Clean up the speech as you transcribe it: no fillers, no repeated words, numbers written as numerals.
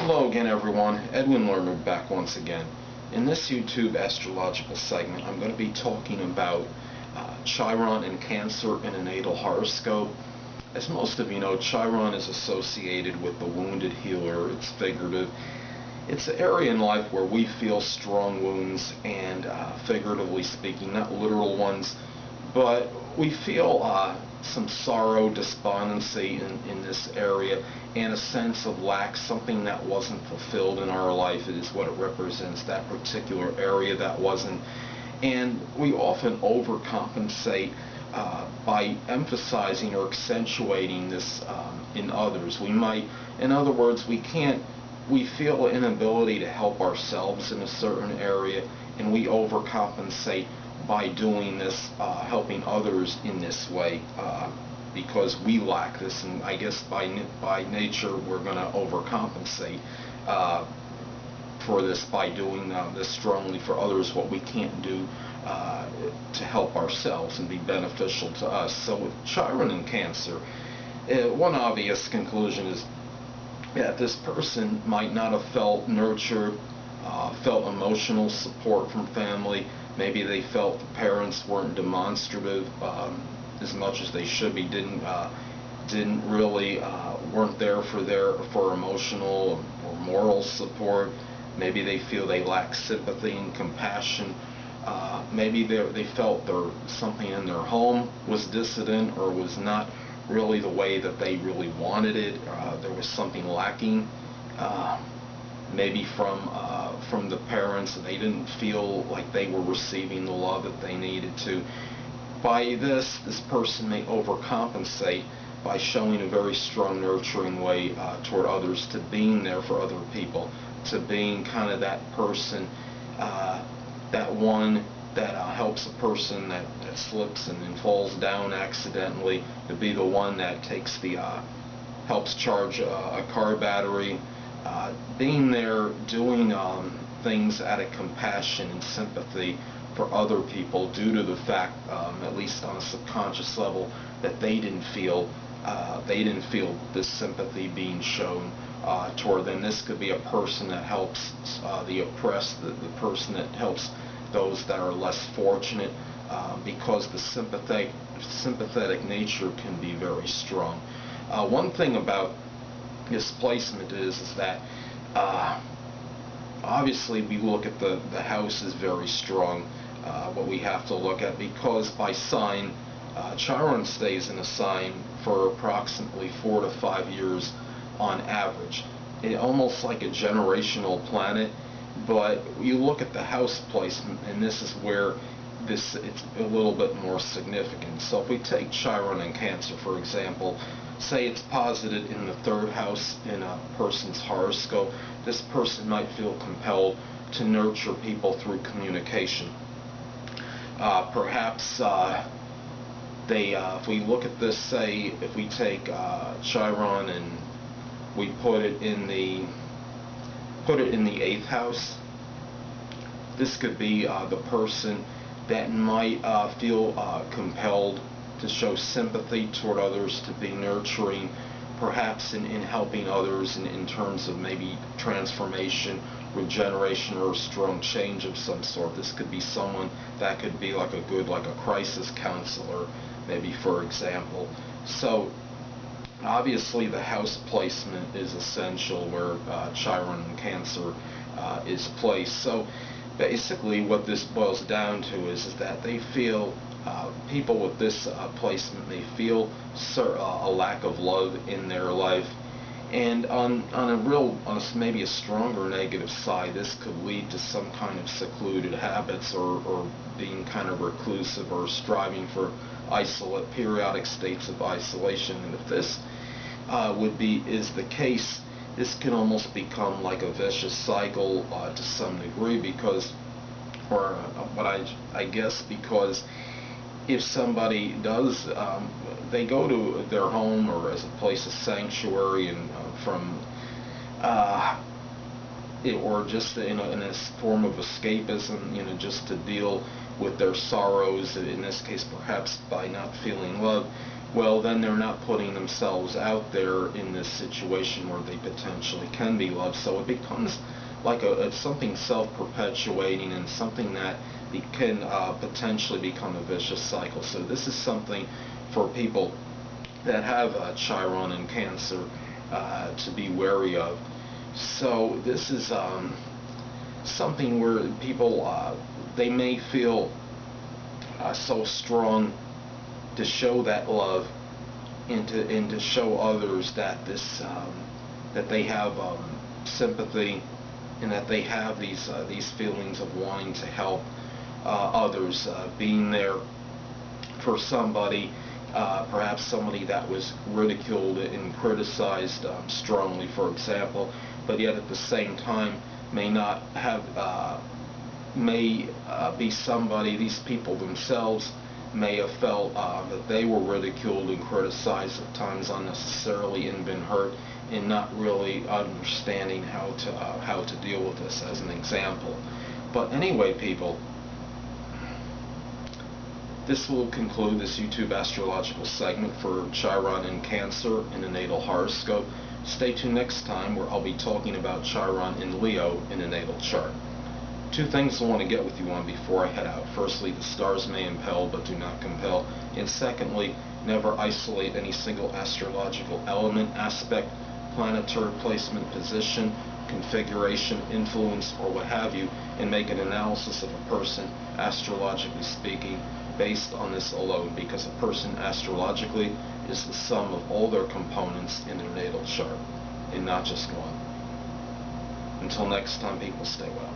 Hello again, everyone. Edwin Learnard back once again. In this YouTube astrological segment, I'm going to be talking about Chiron in Cancer in a natal horoscope. As most of you know, Chiron is associated with the wounded healer. It's figurative. It's an area in life where we feel strong wounds, and figuratively speaking, not literal ones, but we feel some sorrow, despondency in this area, and a sense of lack, something that wasn't fulfilled in our life is what it represents, that particular area that wasn't. And we often overcompensate by emphasizing or accentuating this in others. We might, in other words, we feel an inability to help ourselves in a certain area, and we overcompensate by doing this, helping others in this way, because we lack this, and I guess by nature we're going to overcompensate for this by doing this strongly for others what we can't do to help ourselves and be beneficial to us. So with Chiron in Cancer, one obvious conclusion is that this person might not have felt nurtured, felt emotional support from family. Maybe they felt the parents weren't demonstrative as much as they should be, didn't really weren't there for emotional or moral support. Maybe they feel they lack sympathy and compassion. Maybe they felt something in their home was dissident or was not really the way that they really wanted it. There was something lacking. Maybe from the parents, they didn't feel like they were receiving the love that they needed to. By this person may overcompensate by showing a very strong nurturing way toward others, to being there for other people, to being kind of that person, that one that helps a person that slips and falls down accidentally, to be the one that takes helps charge a car battery, being there, doing things out of compassion and sympathy for other people due to the fact, at least on a subconscious level, that they didn't feel this sympathy being shown toward them. This could be a person that helps the oppressed, the person that helps those that are less fortunate, because the sympathetic nature can be very strong. One thing about this placement is that obviously we look at the house is very strong, what we have to look at, because by sign, Chiron stays in a sign for approximately 4 to 5 years on average. Almost like a generational planet. But you look at the house placement, and this is where it's a little bit more significant. So if we take Chiron in Cancer, for example, say it's posited in the 3rd house in a person's horoscope, this person might feel compelled to nurture people through communication. Perhaps if we look at this, say if we take Chiron and we put it in the 8th house, this could be the person that might feel compelled to show sympathy toward others, to be nurturing, perhaps in helping others in terms of maybe transformation, regeneration, or a strong change of some sort. This could be someone that could be like a crisis counselor, maybe, for example. So obviously the house placement is essential where Chiron in Cancer is placed. So basically what this boils down to is that they feel, people with this placement may feel a lack of love in their life. And on maybe a stronger negative side, this could lead to some kind of secluded habits, or being kind of reclusive, or striving for periodic states of isolation. And if this is the case, this can almost become like a vicious cycle to some degree, because if somebody does, they go to their home or as a place of sanctuary, and or just in a form of escapism, just to deal with their sorrows, in this case perhaps by not feeling love, well, then they're not putting themselves out there in this situation where they potentially can be loved. So it becomes like it's something self-perpetuating and something that can potentially become a vicious cycle. So this is something for people that have Chiron in Cancer to be wary of. So this is something where people they may feel so strong to show that love and to show others that that they have sympathy and that they have these feelings of wanting to help others, being there for somebody, perhaps somebody that was ridiculed and criticized strongly, for example, but yet at the same time may not have be somebody, these people themselves may have felt that they were ridiculed and criticized at times unnecessarily and been hurt, and not really understanding how to deal with this, as an example. But anyway, people, this will conclude this YouTube astrological segment for Chiron in Cancer in a natal horoscope. Stay tuned next time, where I'll be talking about Chiron in Leo in a natal chart. Two things I want to get with you on before I head out. Firstly, the stars may impel but do not compel. And secondly, never isolate any single astrological element, aspect, planetary placement, position, configuration, influence, or what have you, and make an analysis of a person, astrologically speaking, based on this alone, because a person astrologically is the sum of all their components in their natal chart, and not just one. Until next time, people, stay well.